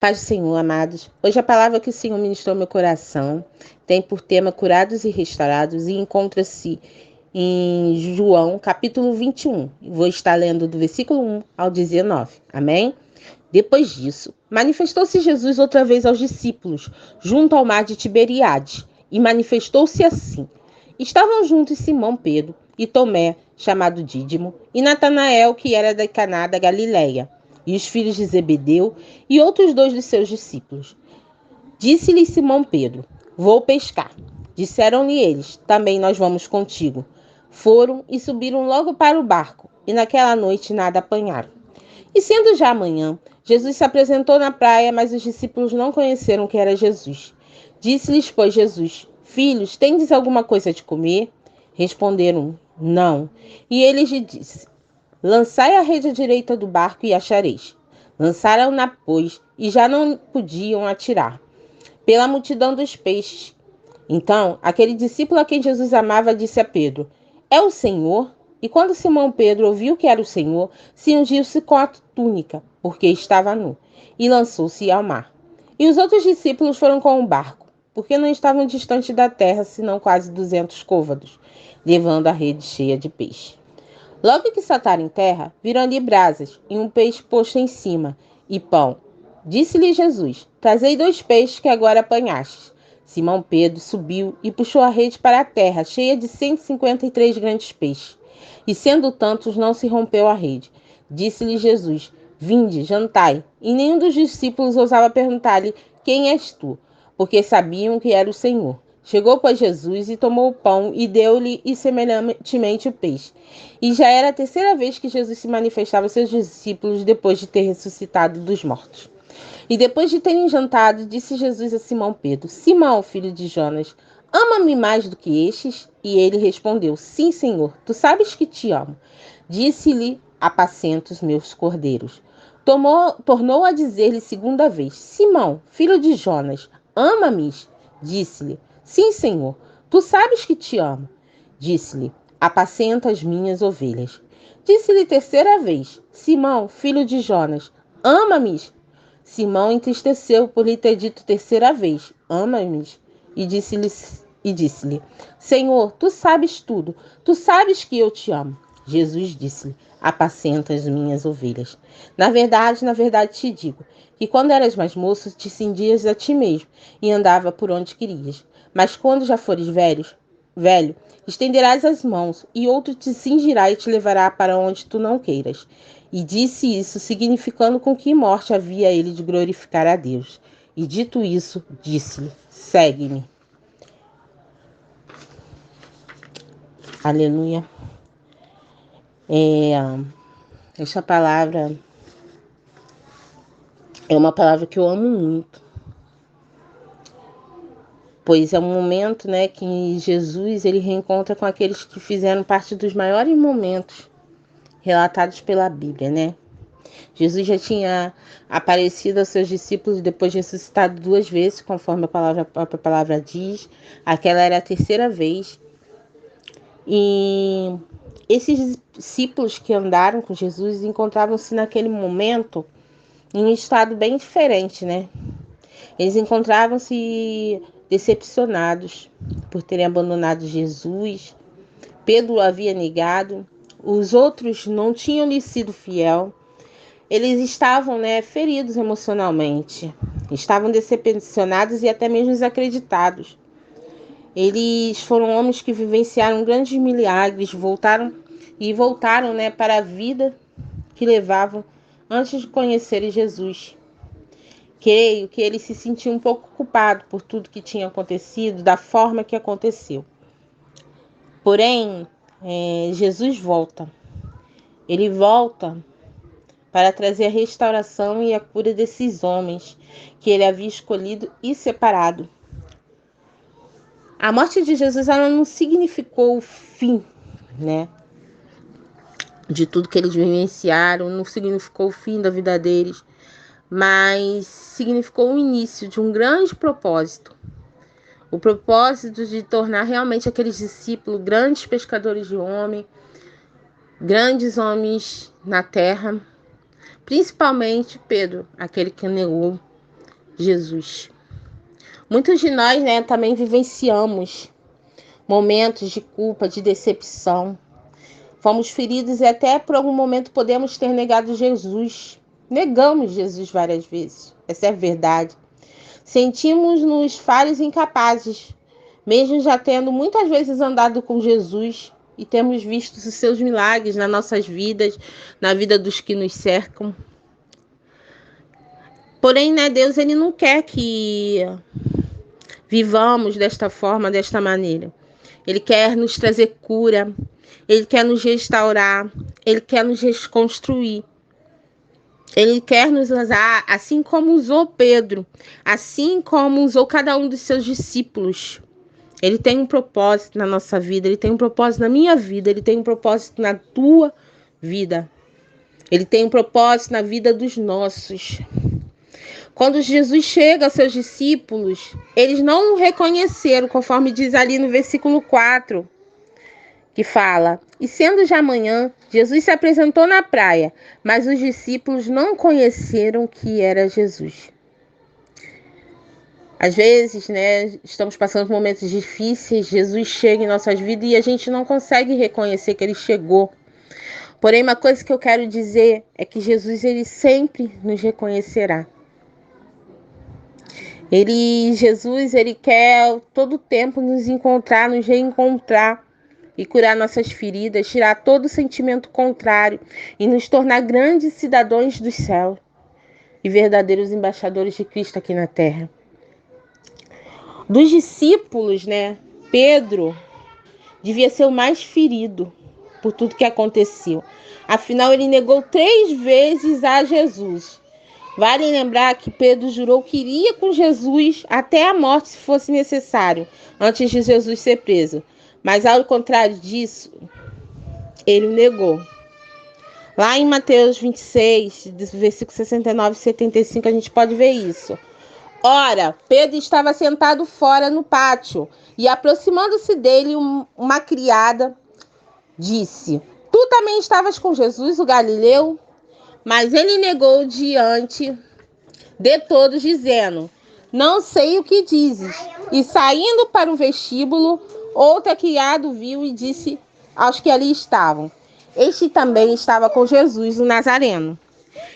Paz do Senhor, amados. Hoje a palavra que o Senhor ministrou ao meu coração tem por tema curados e restaurados e encontra-se em João, capítulo 21. Vou estar lendo do versículo 1 ao 19. Amém? Depois disso, manifestou-se Jesus outra vez aos discípulos, junto ao mar de Tiberíades, e manifestou-se assim. Estavam juntos Simão Pedro e Tomé, chamado Dídimo, e Natanael, que era de Caná da Galileia, e os filhos de Zebedeu, e outros dois de seus discípulos. Disse-lhe Simão Pedro: Vou pescar. Disseram-lhe eles: Também nós vamos contigo. Foram e subiram logo para o barco, e naquela noite nada apanharam. E sendo já amanhã, Jesus se apresentou na praia, mas os discípulos não conheceram que era Jesus. Disse-lhes, pois, Jesus: Filhos, tendes alguma coisa de comer? Responderam: Não. E ele lhes disse: Lançai a rede à direita do barco e achareis. Lançaram-na, pois, e já não podiam atirar, pela multidão dos peixes. Então, aquele discípulo a quem Jesus amava disse a Pedro: É o Senhor? E quando Simão Pedro ouviu que era o Senhor, se ungiu-se com a túnica, porque estava nu, e lançou-se ao mar. E os outros discípulos foram com o barco, porque não estavam distante da terra, senão quase 200 côvados, levando a rede cheia de peixe. Logo que saltaram em terra, viram ali brasas e um peixe posto em cima, e pão. Disse-lhe Jesus: Trazei 2 peixes que agora apanhastes. Simão Pedro subiu e puxou a rede para a terra, cheia de 153 grandes peixes. E sendo tantos, não se rompeu a rede. Disse-lhe Jesus: Vinde, jantai. E nenhum dos discípulos ousava perguntar-lhe: Quem és tu? Porque sabiam que era o Senhor. Chegou, pois, Jesus e tomou o pão e deu-lhe e semelhantemente o peixe. E já era a 3ª vez que Jesus se manifestava aos seus discípulos depois de ter ressuscitado dos mortos. E depois de terem jantado, disse Jesus a Simão Pedro: Simão, filho de Jonas, ama-me mais do que estes? E ele respondeu: Sim, Senhor, tu sabes que te amo. Disse-lhe: Apacenta os meus cordeiros. Tornou a dizer-lhe 2ª vez: Simão, filho de Jonas, ama-me? Disse-lhe: Sim, Senhor, tu sabes que te amo. Disse-lhe: Apacenta as minhas ovelhas. Disse-lhe 3ª vez: Simão, filho de Jonas, ama-me? Simão entristeceu por lhe ter dito 3ª vez: Ama-me? E disse-lhe: Senhor, tu sabes tudo, tu sabes que eu te amo. Jesus disse-lhe: Apacenta as minhas ovelhas. Na verdade te digo, que quando eras mais moço, te cingias a ti mesmo e andava por onde querias. Mas quando já fores velho, estenderás as mãos, e outro te cingirá e te levará para onde tu não queiras. E disse isso, significando com que morte havia ele de glorificar a Deus. E dito isso, disse-lhe: Segue-me. Aleluia. Esta palavra é uma palavra que eu amo muito, pois é um momento, que Jesus ele reencontra com aqueles que fizeram parte dos maiores momentos relatados pela Bíblia, Jesus já tinha aparecido aos seus discípulos depois de ressuscitado 2 vezes, conforme a própria palavra diz. Aquela era a 3ª vez. E esses discípulos que andaram com Jesus encontravam-se naquele momento em um estado bem diferente, Eles encontravam-se decepcionados por terem abandonado Jesus. Pedro o havia negado. Os outros não tinham lhe sido fiel. Eles estavam, feridos emocionalmente. Estavam decepcionados e até mesmo desacreditados. Eles foram homens que vivenciaram grandes milagres, voltaram para a vida que levavam antes de conhecerem Jesus. Creio que eles se sentiam um pouco culpados por tudo que tinha acontecido, da forma que aconteceu. Porém, Jesus volta. Ele volta para trazer a restauração e a cura desses homens que ele havia escolhido e separado. A morte de Jesus ela não significou o fim, de tudo que eles vivenciaram, não significou o fim da vida deles, mas significou o início de um grande propósito. O propósito de tornar realmente aqueles discípulos grandes pescadores de homens, grandes homens na terra, principalmente Pedro, aquele que negou Jesus. Muitos de nós, né, também vivenciamos momentos de culpa, de decepção. Fomos feridos e até por algum momento podemos ter negado Jesus. Negamos Jesus várias vezes. Essa é a verdade. Sentimos-nos falhos e incapazes, mesmo já tendo muitas vezes andado com Jesus e temos visto os seus milagres nas nossas vidas, na vida dos que nos cercam. Porém, né, Deus ele não quer que vivamos desta forma, desta maneira. Ele quer nos trazer cura, Ele quer nos restaurar, Ele quer nos reconstruir. Ele quer nos usar assim como usou Pedro, assim como usou cada um dos seus discípulos. Ele tem um propósito na nossa vida, Ele tem um propósito na minha vida, Ele tem um propósito na tua vida. Ele tem um propósito na vida dos nossos. Quando Jesus chega aos seus discípulos, eles não o reconheceram, conforme diz ali no versículo 4, que fala: E sendo já manhã, Jesus se apresentou na praia, mas os discípulos não conheceram que era Jesus. Às vezes, né, estamos passando por momentos difíceis, Jesus chega em nossas vidas e a gente não consegue reconhecer que Ele chegou. Porém, uma coisa que eu quero dizer é que Jesus, Ele sempre nos reconhecerá. Jesus, Ele quer todo tempo nos encontrar, nos reencontrar e curar nossas feridas, tirar todo sentimento contrário e nos tornar grandes cidadãos do céu e verdadeiros embaixadores de Cristo aqui na terra. Dos discípulos, né, Pedro devia ser o mais ferido por tudo que aconteceu. Afinal, ele negou 3 vezes a Jesus. Vale lembrar que Pedro jurou que iria com Jesus até a morte, se fosse necessário, antes de Jesus ser preso. Mas, ao contrário disso, ele o negou. Lá em Mateus 26, versículo 69 e 75, a gente pode ver isso. Ora, Pedro estava sentado fora no pátio, e aproximando-se dele, uma criada disse: Tu também estavas com Jesus, o Galileu? Mas ele negou diante de todos, dizendo: Não sei o que dizes. E saindo para o vestíbulo, outra criada viu e disse aos que ali estavam: Este também estava com Jesus, o Nazareno.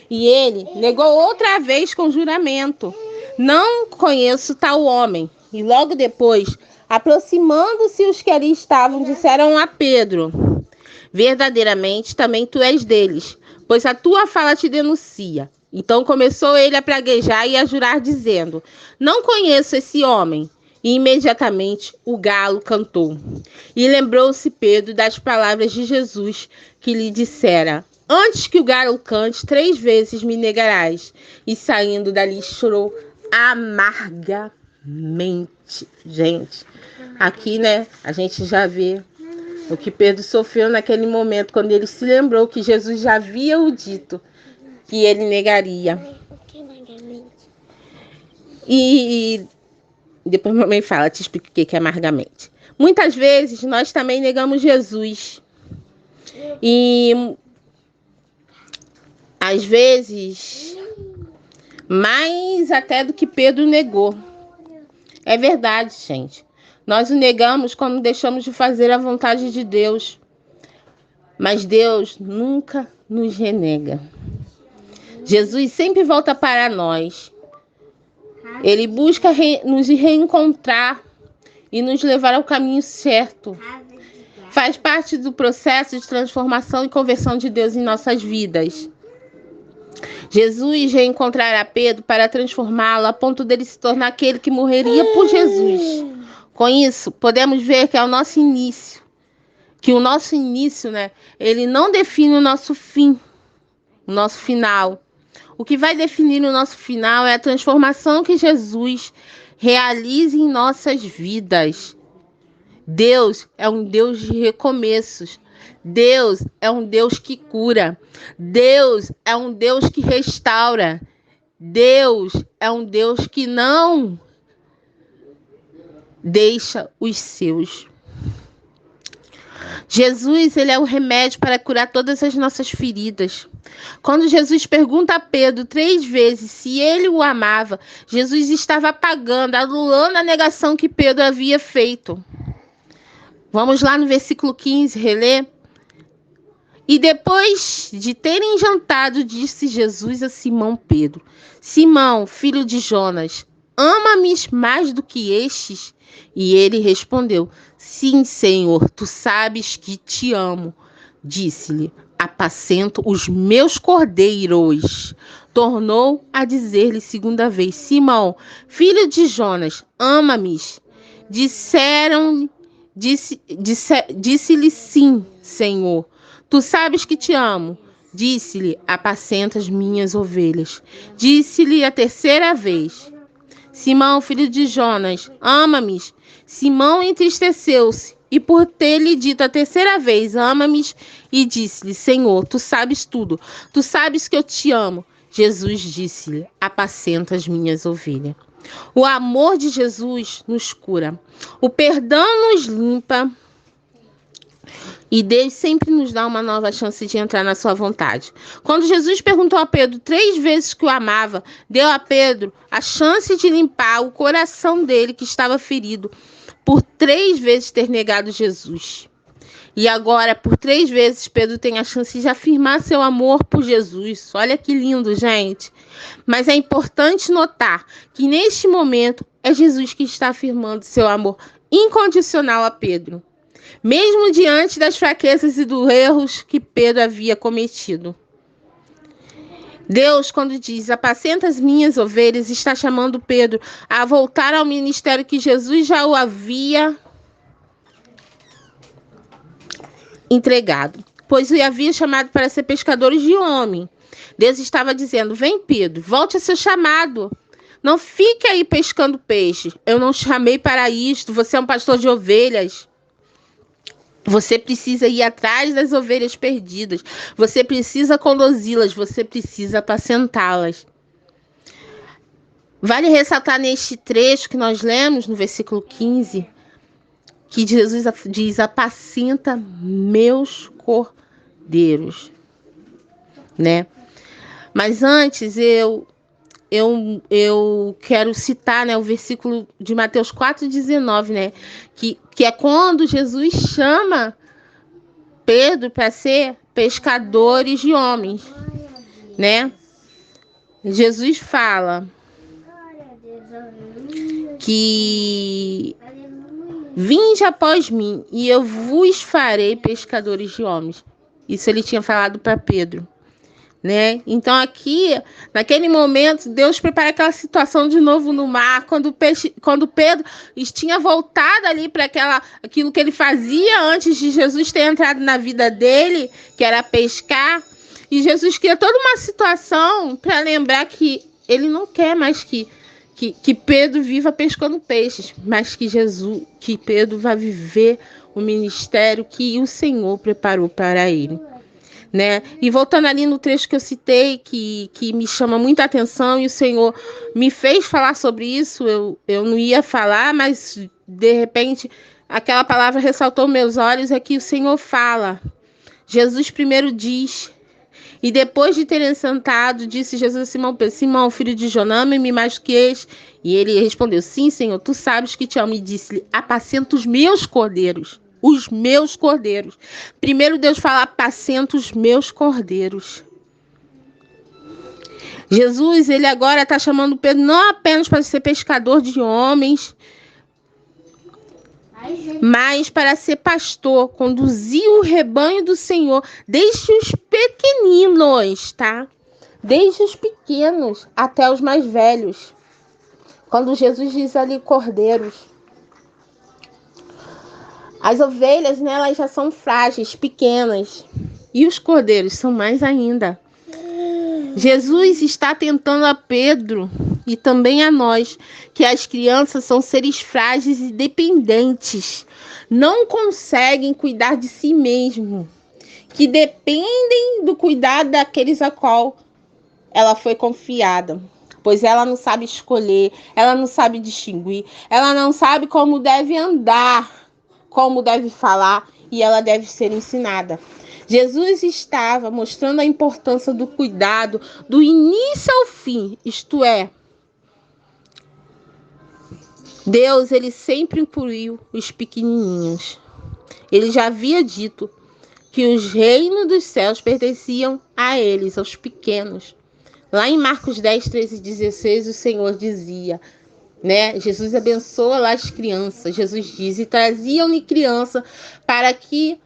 E ele negou outra vez com juramento: Não conheço tal homem. E logo depois, aproximando-se os que ali estavam, disseram a Pedro: Verdadeiramente também tu és deles, pois a tua fala te denuncia. Então começou ele a praguejar e a jurar, dizendo: Não conheço esse homem. E imediatamente o galo cantou. E lembrou-se Pedro das palavras de Jesus, que lhe dissera: Antes que o galo cante, 3 vezes me negarás. E saindo dali chorou amargamente. Gente, aqui, né, a gente já vê o que Pedro sofreu naquele momento, quando ele se lembrou que Jesus já havia o dito que ele negaria. E depois mamãe fala, te explico o que é amargamente. Muitas vezes nós também negamos Jesus. E às vezes mais até do que Pedro negou. É verdade, gente. Nós o negamos quando deixamos de fazer a vontade de Deus. Mas Deus nunca nos renega. Jesus sempre volta para nós. Ele busca nos reencontrar e nos levar ao caminho certo. Faz parte do processo de transformação e conversão de Deus em nossas vidas. Jesus reencontrará Pedro para transformá-lo a ponto dele se tornar aquele que morreria por Jesus. Com isso, podemos ver que é o nosso início. Que o nosso início, né, ele não define o nosso fim, o nosso final. O que vai definir o nosso final é a transformação que Jesus realiza em nossas vidas. Deus é um Deus de recomeços. Deus é um Deus que cura. Deus é um Deus que restaura. Deus é um Deus que não deixa os seus. Jesus, ele é o remédio para curar todas as nossas feridas. Quando Jesus pergunta a Pedro 3 vezes se ele o amava, Jesus estava apagando, anulando a negação que Pedro havia feito. Vamos lá no versículo 15, reler. E depois de terem jantado, disse Jesus a Simão Pedro: Simão, filho de Jonas, ama-me mais do que estes? E ele respondeu: Sim, Senhor, tu sabes que te amo. Disse-lhe: Apacento os meus cordeiros. Tornou a dizer-lhe segunda vez: Simão, filho de Jonas, ama-me? Disse-lhe: Sim, Senhor. Tu sabes que te amo. Disse-lhe: Apacenta as minhas ovelhas. Disse-lhe a terceira vez: Simão, filho de Jonas, ama-me? Simão entristeceu-se, e por ter lhe dito a terceira vez: Ama-me, e disse-lhe: Senhor, tu sabes tudo. Tu sabes que eu te amo. Jesus disse-lhe: Apacenta as minhas ovelhas. O amor de Jesus nos cura. O perdão nos limpa. E Deus sempre nos dá uma nova chance de entrar na sua vontade. Quando Jesus perguntou a Pedro 3 vezes que o amava, deu a Pedro a chance de limpar o coração dele que estava ferido por 3 vezes ter negado Jesus. E agora, por 3 vezes, Pedro tem a chance de afirmar seu amor por Jesus. Olha que lindo, gente. Mas é importante notar que neste momento é Jesus que está afirmando seu amor incondicional a Pedro, mesmo diante das fraquezas e dos erros que Pedro havia cometido. Deus, quando diz: Apacenta as minhas ovelhas, está chamando Pedro a voltar ao ministério que Jesus já o havia entregado, pois o havia chamado para ser pescadores de homem. Deus estava dizendo: Vem, Pedro, volte a seu chamado. Não fique aí pescando peixe. Eu não chamei para isto. Você é um pastor de ovelhas. Você precisa ir atrás das ovelhas perdidas. Você precisa conduzi-las. Você precisa apacentá-las. Vale ressaltar neste trecho que nós lemos, no versículo 15, que Jesus diz: Apacenta meus cordeiros. Né? Mas antes eu quero citar, né, o versículo de Mateus 4,19, né, que é quando Jesus chama Pedro para ser pescadores de homens, né? Jesus fala que vinde após mim e eu vos farei pescadores de homens. Isso ele tinha falado para Pedro. Né? Então aqui, naquele momento, Deus prepara aquela situação de novo no mar, quando Pedro tinha voltado ali para aquilo que ele fazia antes de Jesus ter entrado na vida dele, que era pescar, e Jesus cria toda uma situação para lembrar que ele não quer mais que Pedro viva pescando peixes, mas que Pedro vai viver o ministério que o Senhor preparou para ele. Né? E voltando ali no trecho que eu citei, que me chama muita atenção, e o Senhor me fez falar sobre isso, eu não ia falar, mas de repente aquela palavra ressaltou meus olhos, é que o Senhor fala. Jesus primeiro diz: e depois de terem sentado, disse Jesus a Simão Pedro: Simão, filho de Jonas, ama-me mais do que este? E ele respondeu: Sim, Senhor, tu sabes que te amo. E disse-lhe: Apacenta os meus cordeiros. Os meus cordeiros. Primeiro Deus fala: apacenta os meus cordeiros. Jesus, ele agora está chamando Pedro não apenas para ser pescador de homens, mas para ser pastor, conduzir o rebanho do Senhor, desde os pequeninos, tá? Desde os pequenos até os mais velhos. Quando Jesus diz ali cordeiros, as ovelhas, né, elas já são frágeis, pequenas. E os cordeiros são mais ainda. Jesus está tentando a Pedro e também a nós, que as crianças são seres frágeis e dependentes. Não conseguem cuidar de si mesmo. Que dependem do cuidado daqueles a qual ela foi confiada. Pois ela não sabe escolher, ela não sabe distinguir, ela não sabe como deve andar, como deve falar e ela deve ser ensinada. Jesus estava mostrando a importância do cuidado do início ao fim, isto é, Deus, ele sempre incluiu os pequenininhos. Ele já havia dito que os reinos dos céus pertenciam a eles, aos pequenos. Lá em Marcos 10, 13 e 16, o Senhor dizia, né? Jesus abençoa lá as crianças. Jesus diz, e traziam-lhe criança para que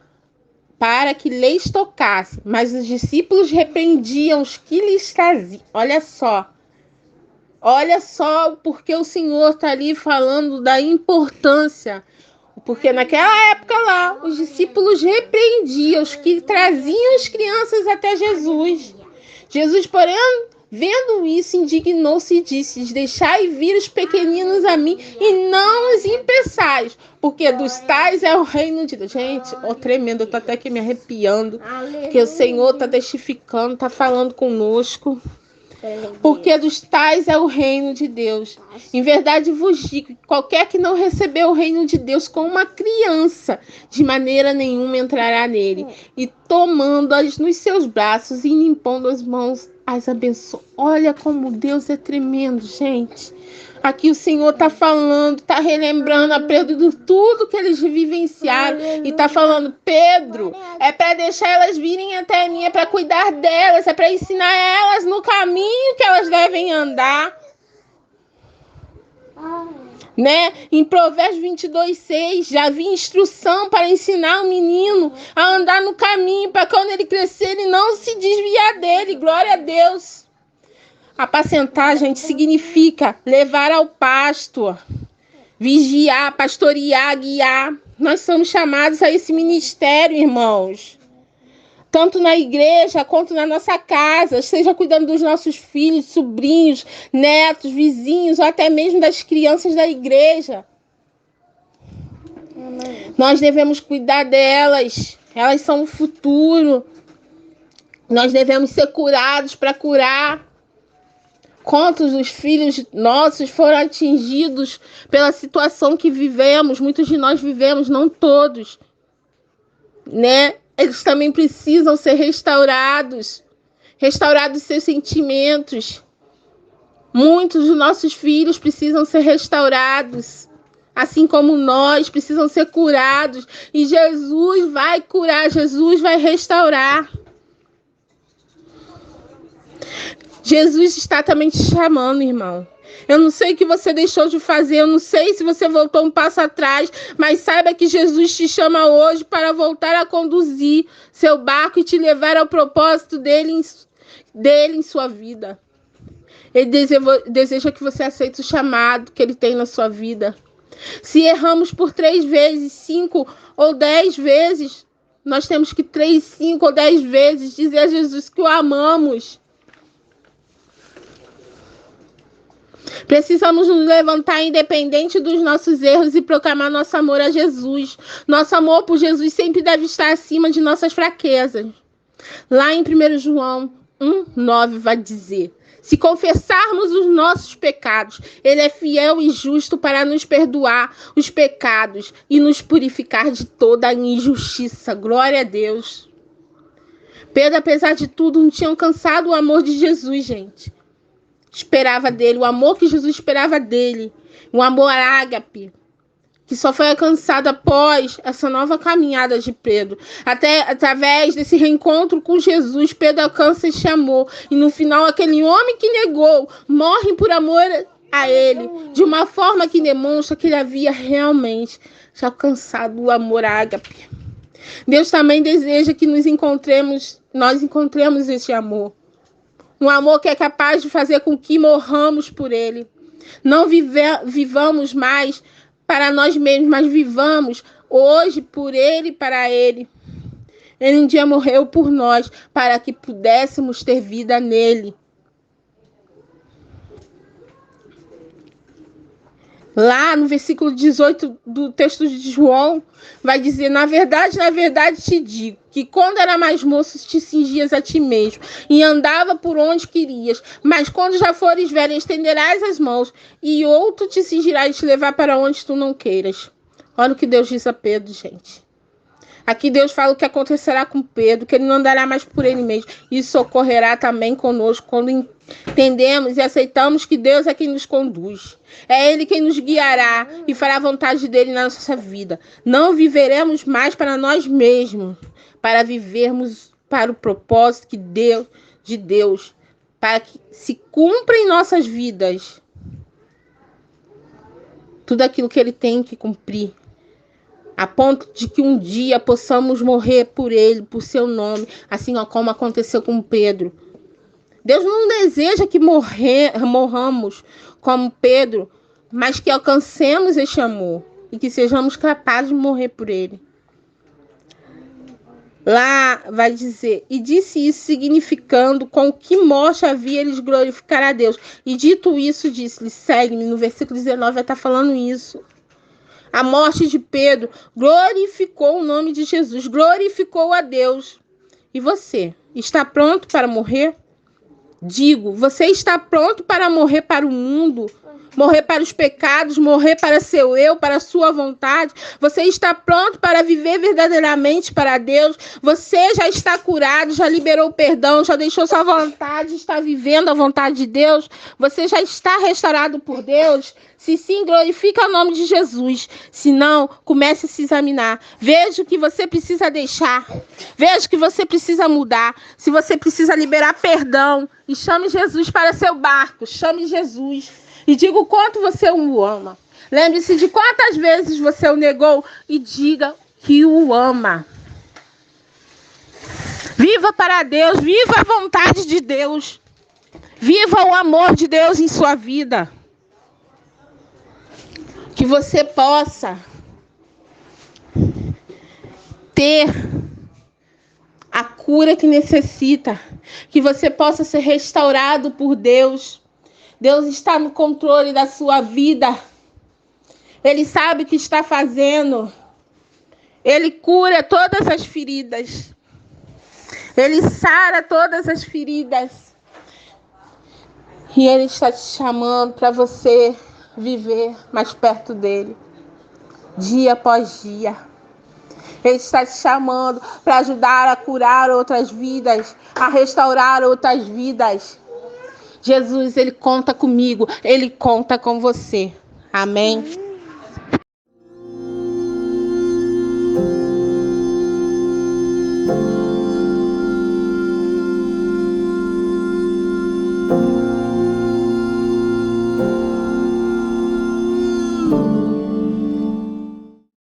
lhes tocasse. Mas os discípulos repreendiam os que lhes traziam. Olha só porque o Senhor está ali falando da importância. Porque naquela época lá, os discípulos repreendiam os que traziam as crianças até Jesus. Jesus, porém, vendo isso, indignou-se e disse, deixai vir os pequeninos a mim e não os impeçais, porque dos tais é o reino de Deus. Gente, tremendo, eu tô até aqui me arrepiando, porque o Senhor está testificando, está falando conosco. Porque dos tais é o reino de Deus. Em verdade vos digo, qualquer que não recebeu o reino de Deus como uma criança, de maneira nenhuma entrará nele. E tomando-as nos seus braços e limpando as mãos, as abençoa. Olha como Deus é tremendo, gente. Aqui o Senhor está falando, está relembrando a Pedro de tudo que eles vivenciaram. E está falando, Pedro, é para deixar elas virem até mim, é para cuidar delas, é para ensinar elas no caminho que elas devem andar. Né? Em Provérbios 22, 6, já havia instrução para ensinar o menino a andar no caminho, para quando ele crescer, ele não se desviar dele. Glória a Deus. Apacentar, gente, significa levar ao pasto, vigiar, pastorear, guiar. Nós somos chamados a esse ministério, irmãos. Tanto na igreja quanto na nossa casa, seja cuidando dos nossos filhos, sobrinhos, netos, vizinhos, ou até mesmo das crianças da igreja. Nós devemos cuidar delas. Elas são o futuro. Nós devemos ser curados para curar. Quantos dos filhos nossos foram atingidos pela situação que vivemos? Muitos de nós vivemos, não todos, né? Eles também precisam ser restaurados seus sentimentos. Muitos dos nossos filhos precisam ser restaurados, assim como nós, precisam ser curados. E Jesus vai curar, Jesus vai restaurar. Jesus está também te chamando, irmão. Eu não sei o que você deixou de fazer, eu não sei se você voltou um passo atrás, mas saiba que Jesus te chama hoje para voltar a conduzir seu barco e te levar ao propósito dele em sua vida. Ele deseja que você aceite o chamado que ele tem na sua vida. Se erramos por 3 vezes, 5 ou 10 vezes, nós temos que 3, 5 ou 10 vezes dizer a Jesus que o amamos. Precisamos nos levantar independente dos nossos erros e proclamar nosso amor a Jesus. Nosso amor por Jesus sempre deve estar acima de nossas fraquezas. Lá em 1 João 1:9 vai dizer, se confessarmos os nossos pecados, ele é fiel e justo para nos perdoar os pecados e nos purificar de toda a injustiça. Glória a Deus. Pedro, apesar de tudo, não tinha alcançado o amor de Jesus, gente. Esperava dele, o amor que Jesus esperava dele, um amor ágape, que só foi alcançado após essa nova caminhada de Pedro. Até através desse reencontro com Jesus, Pedro alcança esse amor. E no final, aquele homem que negou, morre por amor a ele, de uma forma que demonstra que ele havia realmente alcançado o amor ágape. Deus também deseja que nós encontremos esse amor. Um amor que é capaz de fazer com que morramos por ele. Não vivamos mais para nós mesmos, mas vivamos hoje por ele e para ele. Ele um dia morreu por nós, para que pudéssemos ter vida nele. Lá no versículo 18 do texto de João, vai dizer, na verdade te digo, que quando era mais moço te cingias a ti mesmo, e andava por onde querias, mas quando já fores velho, estenderás as mãos, e outro te cingirá e te levar para onde tu não queiras. Olha o que Deus diz a Pedro, gente. Aqui Deus fala o que acontecerá com Pedro, que ele não andará mais por ele mesmo. Isso ocorrerá também conosco quando entendemos e aceitamos que Deus é quem nos conduz. É Ele quem nos guiará e fará a vontade dele na nossa vida. Não viveremos mais para nós mesmos, para vivermos para o propósito de Deus, para que se cumpra em nossas vidas tudo aquilo que Ele tem que cumprir, a ponto de que um dia possamos morrer por Ele, por seu nome, assim como aconteceu com Pedro. Deus não deseja que morramos como Pedro, mas que alcancemos este amor e que sejamos capazes de morrer por Ele. Lá vai dizer, e disse isso significando com que morte havia eles glorificar a Deus. E dito isso, disse-lhe, segue-me. No versículo 19 vai estar falando isso. A morte de Pedro glorificou o nome de Jesus, glorificou a Deus. E você, está pronto para morrer? Digo, você está pronto para morrer para o mundo? Morrer para os pecados, morrer para seu eu, para a sua vontade? Você está pronto para viver verdadeiramente para Deus? Você já está curado, já liberou o perdão, já deixou sua vontade, está vivendo a vontade de Deus? Você já está restaurado por Deus? Se sim, glorifica o nome de Jesus. Se não, comece a se examinar. Veja o que você precisa deixar. Veja o que você precisa mudar. Se você precisa liberar perdão, e chame Jesus para seu barco. Chame Jesus. E diga o quanto você o ama. Lembre-se de quantas vezes você o negou e diga que o ama. Viva para Deus, viva a vontade de Deus. Viva o amor de Deus em sua vida. Que você possa ter a cura que necessita. Que você possa ser restaurado por Deus. Deus está no controle da sua vida. Ele sabe o que está fazendo. Ele cura todas as feridas. Ele sara todas as feridas. E Ele está te chamando para você viver mais perto dEle. Dia após dia. Ele está te chamando para ajudar a curar outras vidas. A restaurar outras vidas. Jesus, Ele conta comigo. Ele conta com você. Amém?